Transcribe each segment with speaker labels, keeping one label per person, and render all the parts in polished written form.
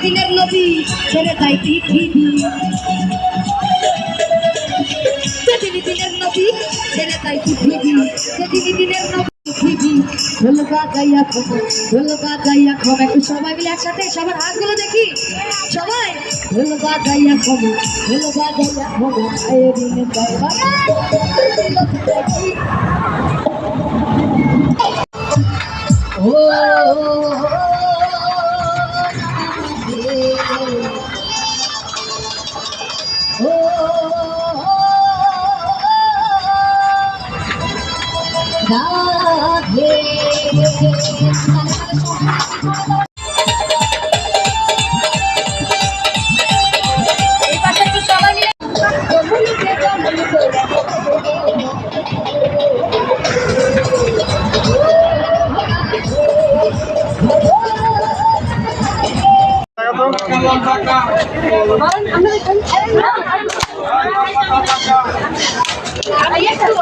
Speaker 1: দিনের নদী ছেড়ে যায় পৃথিবী, দিনের নদী ছেড়ে যায় পৃথিবী, দিনের পৃথিবী। ঢোল বাজাইয়া খবর, ঢোল বাজাইয়া খবর, একটু সবাই মিলে একসাথে সবার হাতগুলো দেখি সবাই। ঢোল বাজাইয়া খবর, ঢোল বাজাইয়া খবর, ও রাধে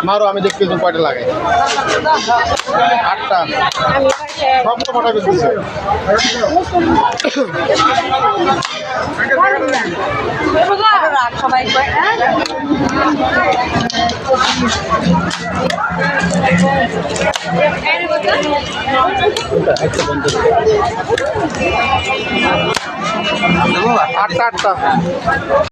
Speaker 2: মারো, আমি দেখতে কয়টা লাগে। 8টা সব তো কটা বেশি
Speaker 1: সবাই
Speaker 2: আটটা